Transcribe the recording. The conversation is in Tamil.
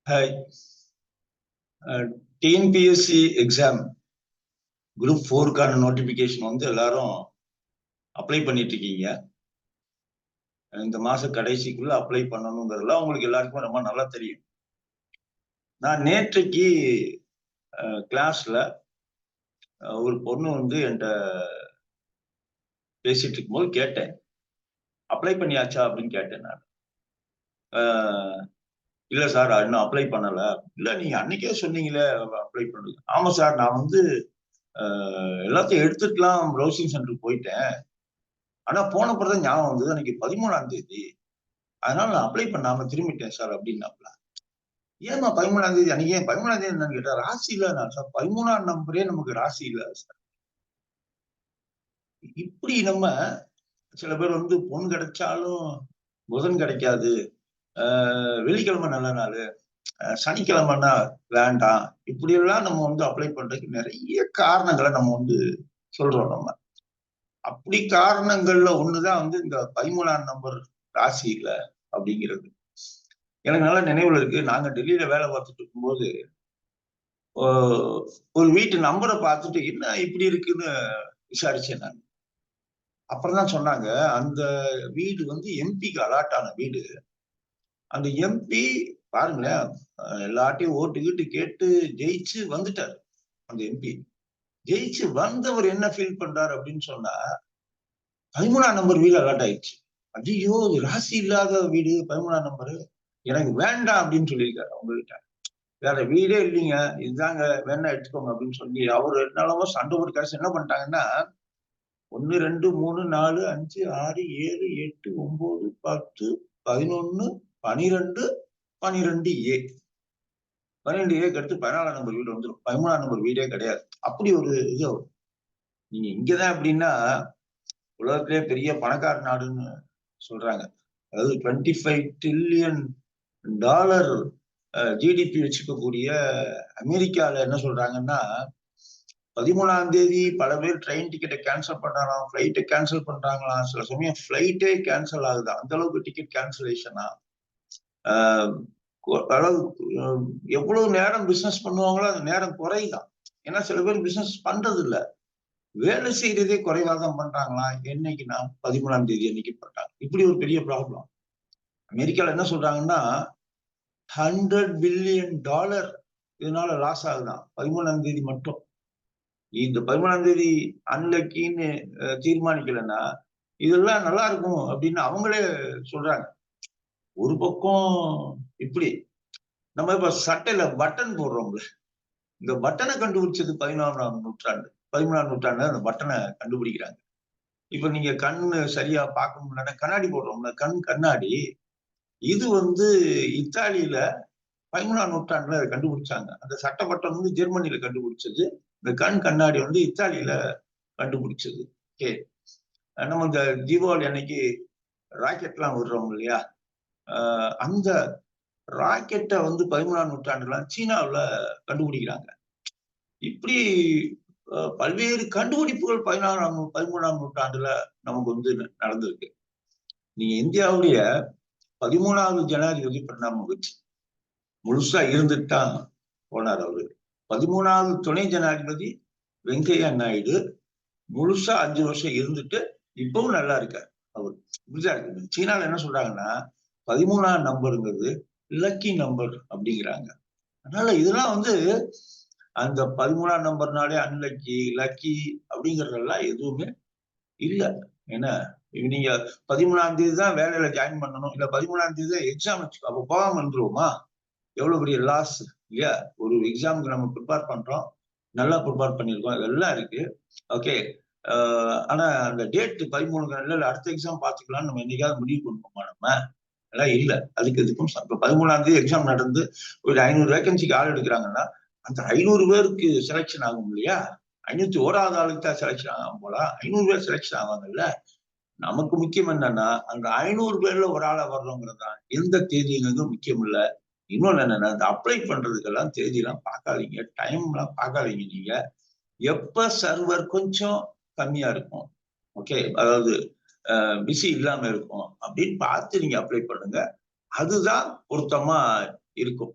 ஹாய். டிஎன்பிஎஸ்சி எக்ஸாம் குரூப் 4க்கான நோட்டிபிகேஷன் வந்து எல்லாரும் அப்ளை பண்ணிட்டு இருக்கீங்க. இந்த மாச கடைசிக்குள்ள அப்ளை பண்ணணுங்கிறதுலாம் உங்களுக்கு எல்லாருக்கும் ரொம்ப நல்லா தெரியும். நான் நேற்றைக்கு கிளாஸ்ல ஒரு பொண்ணு வந்து என்கிட்ட பேசிட்டு இருக்கும்போது கேட்டேன், அப்ளை பண்ணியாச்சா அப்படின்னு கேட்டேன் நான். இல்ல சார் இன்னும் அப்ளை பண்ணல. இல்ல நீங்க அன்னைக்கே சொன்னீங்களே அப்ளை பண்ணுங்க. ஆமா சார், நான் வந்து எல்லாத்தையும் எடுத்துக்கலாம் ப்ரௌசிங் சென்டருக்கு போயிட்டேன். ஆனா போன பிறகு ஞாபகம் வந்தது, அன்னைக்கு 13ஆம் தேதி, அதனால நான் அப்ளை பண்ணாம திரும்பிட்டேன் சார் அப்படின்னாப்ல. ஏமா 13ஆம் தேதி? அன்னைக்கு ஏன் 13ஆம் தேதி என்னன்னு கேட்டா, ராசி இல்ல. நான் சார் 13ஆம் நம்பரே நமக்கு ராசி இல்ல சார். இப்படி நம்ம சில பேர் வந்து பொன் கிடைச்சாலும் புதன் கிடைக்காது, வெள்ளிக்கிழமை நல்ல நாள், சனிக்கிழமைன்னா வேண்டாம், இப்படி எல்லாம் நம்ம வந்து அப்ளை பண்றதுக்கு நிறைய காரணங்களை நம்ம வந்து சொல்றோம். நம்ம அப்படி காரணங்கள்ல ஒண்ணுதான் வந்து இந்த 13ஆம் நம்பர் ராசி இல்ல அப்படிங்கிறது. எனக்கு நல்லா நினைவுல இருக்கு. நாங்க டெல்லியில வேலை பார்த்துட்டு இருக்கும்போது ஒரு வீட்டு நம்பரை பார்த்துட்டு என்ன இப்படி இருக்குன்னு விசாரிச்சேன் நான். அப்புறம் தான் சொன்னாங்க, அந்த வீடு வந்து எம்பிக்கு அலாட் ஆன வீடு. அந்த எம்பி பாருங்களேன், எல்லாட்டையும் ஓட்டு கீட்டு கேட்டு ஜெயிச்சு வந்துட்டாரு. அந்த எம்பி ஜெயிச்சு வந்தவர் என்ன ஃபீல் பண்றாரு அப்படின்னு சொன்னா, 13ஆம் நம்பர் வீடு அலாட் ஆயிடுச்சு. ஐயோ, ராசி இல்லாத வீடு 13ஆம் நம்பரு எனக்கு வேண்டாம் அப்படின்னு சொல்லியிருக்காரு. அவங்ககிட்ட வேற வீடே இல்லைங்க, இதுதாங்க வேணா எடுத்துக்கோங்க அப்படின்னு சொல்லி அவரு என்னளவோ சண்டை போட்டு கடைசி என்ன பண்ணிட்டாங்கன்னா, 1 2 3 4 5 6 7 8 9 10 11 12 12A 12Aக்கு அடுத்து 14ஆம் நம்பர் வீடு வந்துடும். 13ஆம் நம்பர் வீடே கிடையாது. அப்படி ஒரு இது. நீங்க இங்கதான் அப்படின்னா உலகத்திலே பெரிய பணக்கார நாடுன்னு சொல்றாங்க. அதாவது $25 trillion ஜிடிபி வச்சுக்கக்கூடிய அமெரிக்கால என்ன சொல்றாங்கன்னா, 13ஆம் தேதி பல பேர் ட்ரெயின் டிக்கெட்டை கேன்சல் பண்றாங்களாம், ஃபிளைட்டை கேன்சல் பண்றாங்களாம். சில சமயம் ஃபிளைட்டே கேன்சல் ஆகுது, அந்த அளவுக்கு டிக்கெட் கேன்சலேஷனா. அதாவது எவ்வளவு நேரம் பிசினஸ் பண்ணுவாங்களோ அந்த நேரம் குறையுதான். ஏன்னா சில பேர் பிசினஸ் பண்றது இல்ல, வேலை செய்யறதே குறைவாதான் பண்றாங்களாம். என்னைக்குன்னா 13ஆம் தேதி அன்னைக்கு பண்றாங்க. இப்படி ஒரு பெரிய ப்ராப்ளம். அமெரிக்கால என்ன சொல்றாங்கன்னா, $100 பில்லியன் இதனால லாஸ் ஆகுதான் 13ஆம் தேதி மட்டும். இந்த 13ஆம் தேதி அன்லக்கின்னு தீர்மானிக்கலன்னா இதெல்லாம் நல்லா இருக்கும் அப்படின்னு அவங்களே சொல்றாங்க. ஒரு பக்கம் இப்படி நம்ம இப்ப சட்டையில பட்டன் போடுறோம்ல, இந்த பட்டனை கண்டுபிடிச்சது 13ஆம் நூற்றாண்டு. 13ஆம் நூற்றாண்டுல அந்த பட்டனை கண்டுபிடிக்கிறாங்க. இப்ப நீங்க கண்ணு சரியா பார்க்க முடியலன்னா கண்ணாடி போடுறோம்ல, கண்ணாடி, இது வந்து இத்தாலியில 13ஆம் நூற்றாண்டுல அதை கண்டுபிடிச்சாங்க. அந்த சட்ட பட்டம் வந்து ஜெர்மனியில கண்டுபிடிச்சது. இந்த கண்ணாடி வந்து இத்தாலியில கண்டுபிடிச்சது. ஓகே, நம்ம இந்த தீபாவளி அன்னைக்கு ராக்கெட்லாம் விடுறோம் இல்லையா, அந்த ராக்கெட்டை வந்து 13ஆம் நூற்றாண்டுல சீனாவுல கண்டுபிடிக்கிறாங்க. இப்படி பல்வேறு கண்டுபிடிப்புகள் 13ஆம் நூற்றாண்டுல நமக்கு வந்து நடந்திருக்கு. நீங்க இந்தியாவுடைய 13வது ஜனாதிபதி பிரணாப் முகர்ஜி முழுசா இருந்துட்டு தான் போனார். அவரு 13வது துணை ஜனாதிபதி வெங்கையா நாயுடு முழுசா 5 வருஷம் இருந்துட்டு இப்பவும் நல்லா இருக்காரு அவர். சீனால என்ன சொல்றாங்கன்னா, 13ஆம் நம்பருங்கிறது லக்கி நம்பர் அப்படிங்கிறாங்க. அதனால இதெல்லாம் வந்து அந்த 13ஆம் நம்பர்னாலே அன்லக்கி, லக்கி அப்படிங்கறதெல்லாம் எதுவுமே இல்ல. ஏன்னா நீங்க 13ஆம் தேதி தான் வேலையில ஜாயின் பண்ணணும், இல்ல 13ஆம் தேதி தான் எக்ஸாம் வச்சுக்கோ, அப்ப போகாம இருந்துருவோமா? எவ்வளவு பெரிய லாஸ் இல்லையா? ஒரு எக்ஸாமுக்கு நம்ம ப்ரிப்பேர் பண்றோம், நல்லா ப்ரிப்பேர் பண்ணிருக்கோம், இதெல்லாம் இருக்கு. ஓகே, ஆனா அந்த டேட் 13 இல்ல அடுத்த எக்ஸாம் பாத்துக்கலாம்னு நம்ம என்னைக்காவது முடிவு பண்ணுவோமா? நம்ம எல்லாம் இல்ல. அதுக்கு இதுக்கும் இப்ப 13ஆம் தேதி எக்ஸாம் நடந்து ஒரு 500 வேகன்சிக்கு ஆள் எடுக்கிறாங்கன்னா அந்த 500 பேருக்கு செலக்ஷன் ஆகும் இல்லையா? 501வது ஆளுக்கு தான் செலக்ஷன் ஆகும் போல, 500 பேர் செலக்ஷன் ஆவாங்கல்ல. நமக்கு முக்கியம் என்னன்னா அந்த 500 பேர்ல ஒரு ஆளா வர்றோங்கிறது தான். எந்த தேதிங்கிறது முக்கியம் இல்ல. இன்னொன்னு என்னன்னா, இந்த அப்ளை பண்றதுக்கெல்லாம் தேதியெல்லாம் பார்க்காதீங்க, டைம் எல்லாம் பார்க்காதீங்க. நீங்க எப்ப சர்வர் கொஞ்சம் கம்மியா இருக்கும், ஓகே, அதாவது பிஸி இல்லாம இருக்கும் அப்படின்னு பார்த்து நீங்க அப்ளை பண்ணுங்க. அதுதான் பொருத்தமா இருக்கும்.